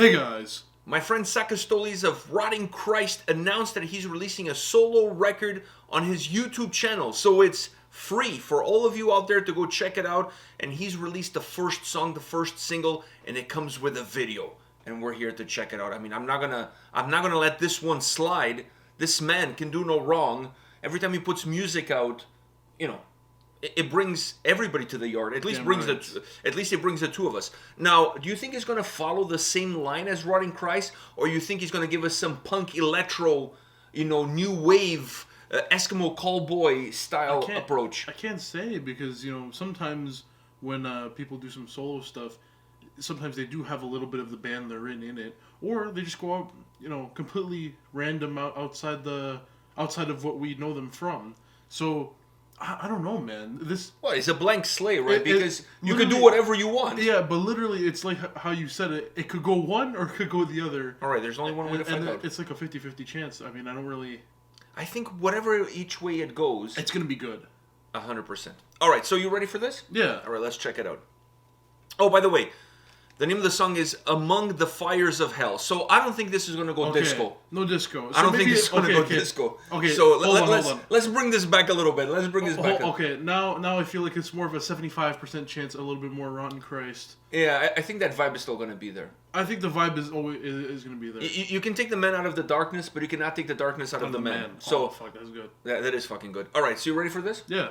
Hey guys! My friend Sakis Tolis of Rotting Christ announced that he's releasing a solo record on his YouTube channel. So it's free for all of you out there to go check it out. And he's released the first song, the first single, and it comes with a video. And we're here to check it out. I mean, I'm not gonna let this one slide. This man can do no wrong. Every time he puts music out, you know, it brings everybody to the yard. At least it brings the two of us. Now, do you think he's going to follow the same line as Rotting Christ, or you think he's going to give us some punk electro, new wave Eskimo callboy style approach? I can't say because sometimes when people do some solo stuff, sometimes they do have a little bit of the band they're in it, or they just go out completely random outside of what we know them from. So. I don't know, man. Well, it's a blank slate, right? Because you can do whatever you want. Yeah, but literally, it's like how you said it. It could go one or it could go the other. All right, there's only one way to find out. It's like a 50-50 chance. I mean, I think whatever each way it goes... It's going to be good. 100%. All right, so you ready for this? Yeah. All right, let's check it out. Oh, by the way, the name of the song is Among the Fires of Hell. So I don't think this is going to go disco. No disco. So I don't think it's going to go disco. Okay, so hold on. Let's bring this back a little bit. Let's bring this back up. Okay, now I feel like it's more of a 75% chance, a little bit more Rotten Christ. Yeah, I think that vibe is still going to be there. I think the vibe is going to be there. You can take the man out of the darkness, but you cannot take the darkness out of the man. So, fuck, that's good. That is fucking good. All right, so you ready for this? Yeah.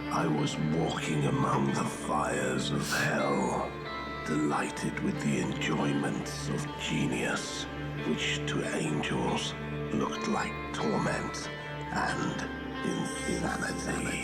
I was walking among the fires of hell, delighted with the enjoyments of genius, which to angels looked like torment and insanity.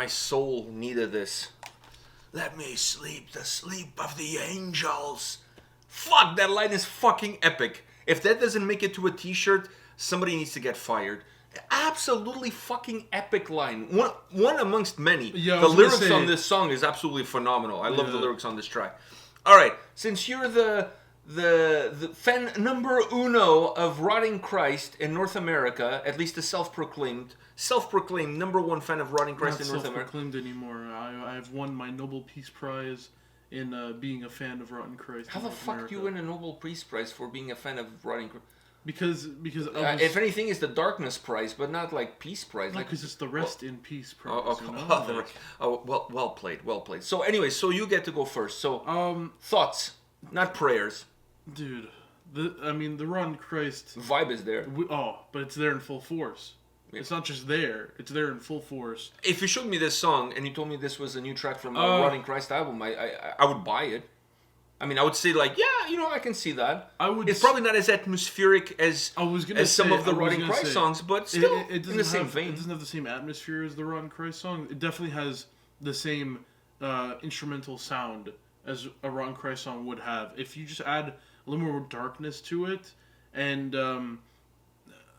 my soul needed this. Let me sleep the sleep of the angels. Fuck, that line is fucking epic. If that doesn't make it to a t-shirt, somebody needs to get fired. Absolutely fucking epic line. One amongst many. Yeah, the lyrics on this song is absolutely phenomenal. I love the lyrics on this track. All right, since you're the fan number uno of Rotting Christ in North America, at least the self-proclaimed number one fan of Rotting Christ in North America. Not self-proclaimed anymore. I've won my Nobel Peace Prize in being a fan of Rotting Christ. How the fuck do you win a Nobel Peace Prize for being a fan of Rotting Christ? Because if anything, it's the Darkness Prize, but not like Peace Prize. Because it's the Rest in Peace Prize. Well played. So anyway, so you get to go first. So thoughts, not prayers. Dude, the Rotting Christ vibe is there. But it's there in full force. Yeah. It's not just there; it's there in full force. If you showed me this song and you told me this was a new track from a Rotting Christ album, I would buy it. I mean, I would say like, yeah, I can see that. It's probably not as atmospheric as some of the Rotting Christ songs, but still in the same vein. It doesn't have the same atmosphere as the Rotting Christ song. It definitely has the same instrumental sound as a Rotting Christ song would have. If you just add a little more darkness to it, and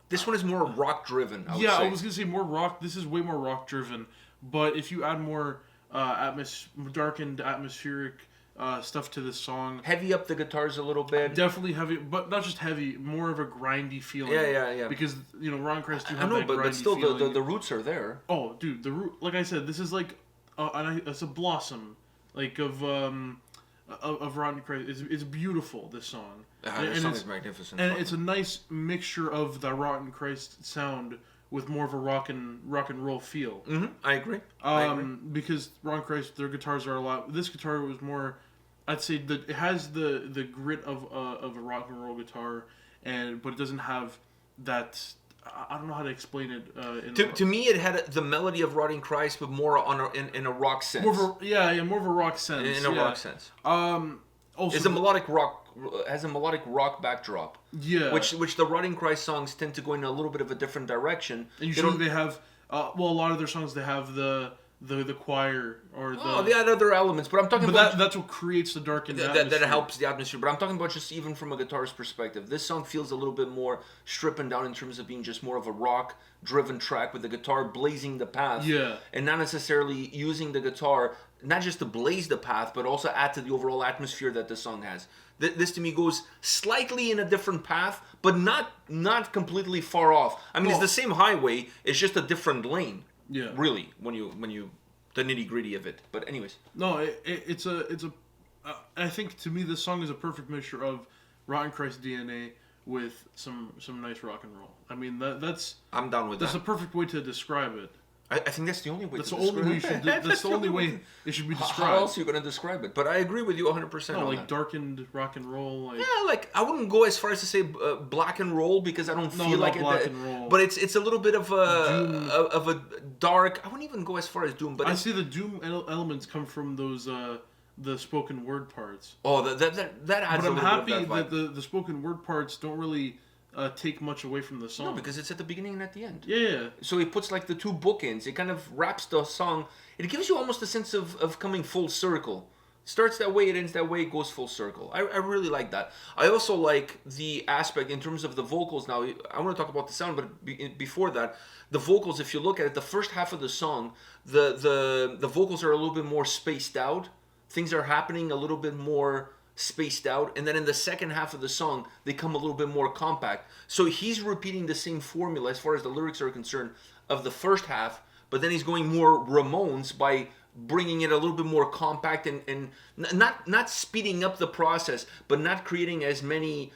this one is more rock driven. I was gonna say more rock. This is way more rock driven. But if you add more darkened atmospheric stuff to this song, heavy up the guitars a little bit. Definitely heavy, but not just heavy. More of a grindy feeling. Yeah. Because Rotting Christ do have that grindy but still feeling. the roots are there. Oh, dude, the root. Like I said, this is like it's a blossom, like of Rotting Christ. It's beautiful. This song. This song is magnificent. And it's a nice mixture of the Rotting Christ sound with more of a rock and roll feel. Mm-hmm. I agree. Because Rotting Christ, their guitars are a lot. This guitar was more. I'd say that it has the grit of a rock and roll guitar, but it doesn't have that. I don't know how to explain it. To me, it had the melody of Rotting Christ, but more in a rock sense. More of a rock sense. In a rock sense. Also, it's a melodic rock. Has a melodic rock backdrop. Yeah. Which the Rotting Christ songs tend to go in a little bit of a different direction. And usually they have. A lot of their songs they have the choir or they had other elements, but I'm talking about that's what creates the darkened atmosphere. That helps the atmosphere. But I'm talking about just even from a guitarist perspective. This song feels a little bit more stripping down in terms of being just more of a rock driven track with the guitar blazing the path. Yeah. And not necessarily using the guitar not just to blaze the path, but also add to the overall atmosphere that the song has. This to me goes slightly in a different path, but not completely far off. I mean, it's the same highway. It's just a different lane. Yeah. Really, when you the nitty gritty of it. But anyways. No, it's a. I think to me this song is a perfect mixture of Rotting Christ DNA with some nice rock and roll. I mean that's. I'm down with that. That's the perfect way to describe it. I think that's the only way. That's the only way. That's the only way it should be described. How else are you going to describe it? But I agree with you 100%. No, like darkened rock and roll. I wouldn't go as far as to say black and roll because I don't feel like black and roll. But it's a little bit of a dark. I wouldn't even go as far as doom. But I see the doom elements come from those the spoken word parts. Oh, that adds. But I'm happy that the spoken word parts don't really. Take much away from the song. No, because it's at the beginning and at the end. Yeah. So it puts like the two bookends. It kind of wraps the song. It gives you almost a sense of coming full circle. Starts that way, it ends that way, it goes full circle. I really like that. I also like the aspect in terms of the vocals. Now, I want to talk about the sound, but before that, the vocals, if you look at it, the first half of the song, the vocals are a little bit more spaced out. Things are happening a little bit more spaced out, and then in the second half of the song they come a little bit more compact. So he's repeating the same formula as far as the lyrics are concerned of the first half, but then he's going more Ramones by bringing it a little bit more compact and not speeding up the process, but not creating as many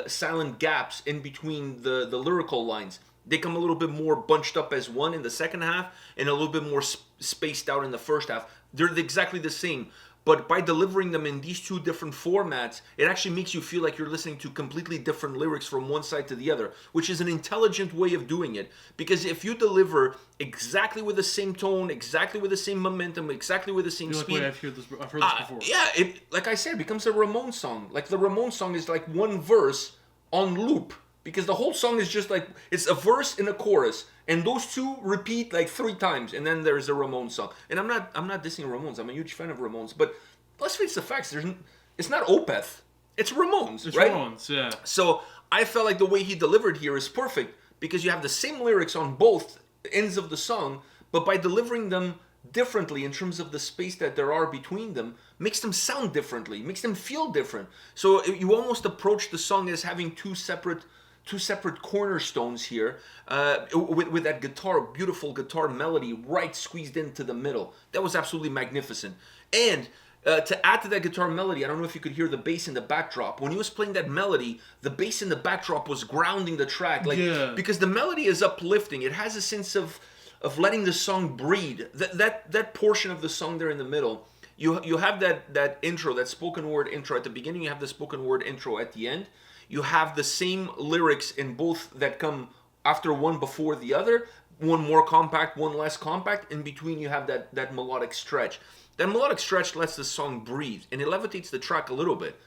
silent gaps in between the lyrical lines. They come a little bit more bunched up as one in the second half and a little bit more spaced out in the first half. They're exactly the same. But by delivering them in these two different formats, it actually makes you feel like you're listening to completely different lyrics from one side to the other, which is an intelligent way of doing it. Because if you deliver exactly with the same tone, exactly with the same momentum, exactly with the same speed... I've heard this before. Like I said, it becomes a Ramones song. Like the Ramones song is like one verse on loop. because the whole song is just like, it's a verse and a chorus, and those two repeat like 3 times, and then there's a Ramones song. And I'm not dissing Ramones. I'm a huge fan of Ramones, but let's face the facts. It's not Opeth. It's Ramones, It's right? Ramones, yeah. So I felt like the way he delivered here is perfect, because you have the same lyrics on both ends of the song, but by delivering them differently in terms of the space that there are between them, makes them sound differently, makes them feel different. So you almost approach the song as having two separate cornerstones here, with that beautiful guitar melody right squeezed into the middle. That was absolutely magnificent. And to add to that guitar melody, I don't know if you could hear the bass in the backdrop. When he was playing that melody, the bass in the backdrop was grounding the track, because the melody is uplifting. It has a sense of letting the song breathe. That portion of the song there in the middle, you have that intro, that spoken word intro at the beginning. You have the spoken word intro at the end. You have the same lyrics in both that come after one before the other. One more compact, one less compact. In between, you have that melodic stretch. That melodic stretch lets the song breathe, and it levitates the track a little bit.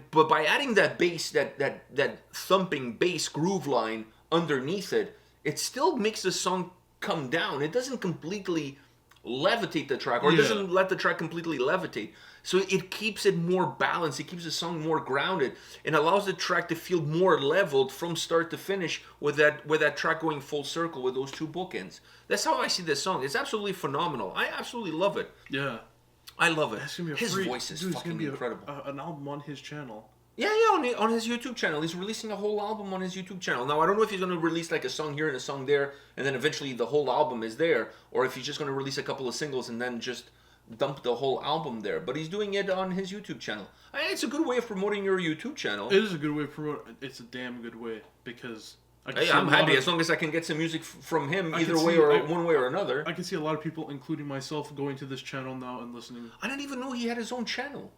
But by adding that bass, that thumping bass groove line underneath it, it still makes the song come down. It doesn't completely levitate the track, or it doesn't let the track completely levitate. So it keeps it more balanced. It keeps the song more grounded, and allows the track to feel more leveled from start to finish, with that track going full circle with those two bookends. That's how I see this song. It's absolutely phenomenal. I absolutely love it. Yeah. I love it. It's gonna be His voice is fucking incredible. An album on his channel. Yeah, on his YouTube channel. He's releasing a whole album on his YouTube channel. Now, I don't know if he's going to release like a song here and a song there, and then eventually the whole album is there, or if he's just going to release a couple of singles and then just dump the whole album there. But he's doing it on his YouTube channel. It's a good way of promoting your YouTube channel. It is a good way of promoting. It's a damn good way, because I'm happy as long as I can get some music from him either way, or one way or another. I can see a lot of people, including myself, going to this channel now and listening. I didn't even know he had his own channel.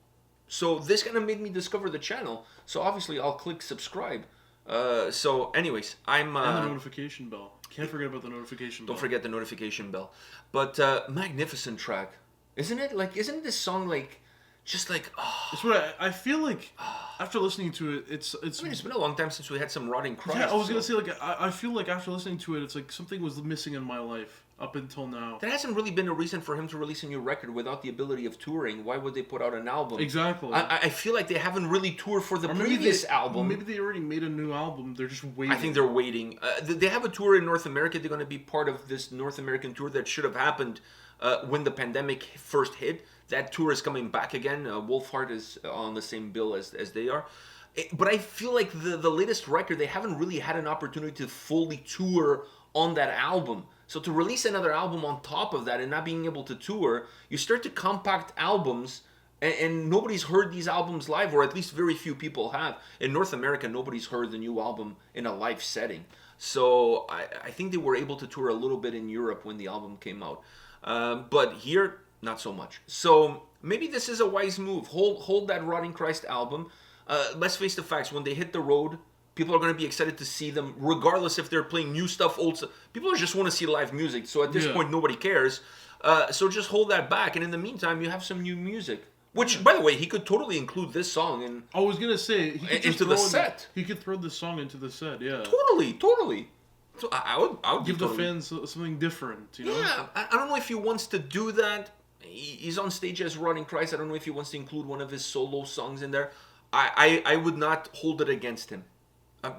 So this kind of made me discover the channel. So obviously I'll click subscribe. So anyways, and the notification bell. Can't forget about the notification bell. Don't forget the notification bell. But magnificent track. Isn't it? Like, isn't this song like, just like, oh. It's what I feel like after listening to it, it's I mean, it's been a long time since we had some Rotting Christ. Yeah, I was going to say, like, I feel like after listening to it, it's like something was missing in my life up until now. There hasn't really been a reason for him to release a new record without the ability of touring. Why would they put out an album? Exactly. I feel like they haven't really toured for the previous album. Maybe they already made a new album. They're just waiting. I think they're waiting. They have a tour in North America. They're going to be part of this North American tour that should have happened when the pandemic first hit. That tour is coming back again. Wolfheart is on the same bill as they are. But I feel like the latest record, they haven't really had an opportunity to fully tour on that album. So to release another album on top of that and not being able to tour, you start to compact albums, and nobody's heard these albums live, or at least very few people have. In North America, nobody's heard the new album in a live setting. So I think they were able to tour a little bit in Europe when the album came out. But here, not so much. So maybe this is a wise move. Hold that Rotting Christ album. Let's face the facts. When they hit the road, people are going to be excited to see them, regardless if they're playing new stuff, old stuff. People just want to see live music. So at this point, nobody cares. So just hold that back. And in the meantime, you have some new music. Which, by the way, he could totally include this song in. I was going to say, he could into the set. He could throw this song into the set, yeah. Totally. So I would give the fans something different, you know? Yeah, I don't know if he wants to do that. He's on stage as Rotting Christ. I don't know if he wants to include one of his solo songs in there. I would not hold it against him.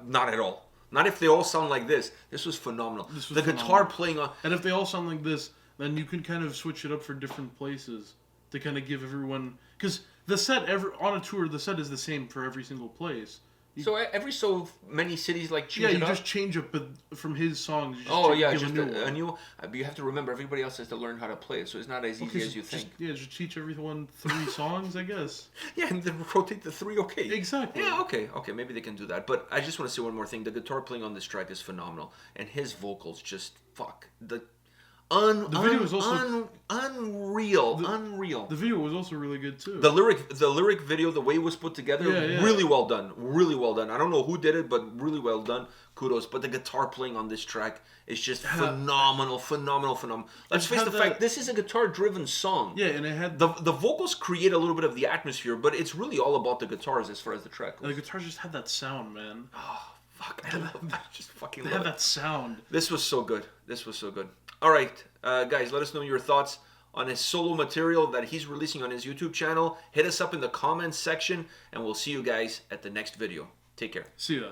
Not at all. Not if they all sound like this. This was phenomenal. Guitar playing on... And if they all sound like this, then you can kind of switch it up for different places to kind of give everyone... Because the set, on a tour, the set is the same for every single place. So every so many cities like change it up? Yeah, you just change up, but from his songs. You just a new. But you have to remember, everybody else has to learn how to play it, so it's not as easy as you think. Just teach everyone 3 songs, I guess. Yeah, and then rotate the 3. Okay. Exactly. Yeah. Okay. Maybe they can do that. But I just want to say one more thing. The guitar playing on this track is phenomenal, and his vocals just the video was also unreal. The video was also really good too. The lyric video, the way it was put together, really well done. Really well done. I don't know who did it, but really well done. Kudos. But the guitar playing on this track is just phenomenal. Let's face the fact, this is a guitar-driven song. Yeah, and it had the vocals create a little bit of the atmosphere, but it's really all about the guitars as far as the track goes. The guitars just had that sound, man. Oh, Fuck, I love that. Just fucking They love have it. that sound. This was so good. This was so good. All right, guys, let us know your thoughts on his solo material that he's releasing on his YouTube channel. Hit us up in the comments section, and we'll see you guys at the next video. Take care. See ya.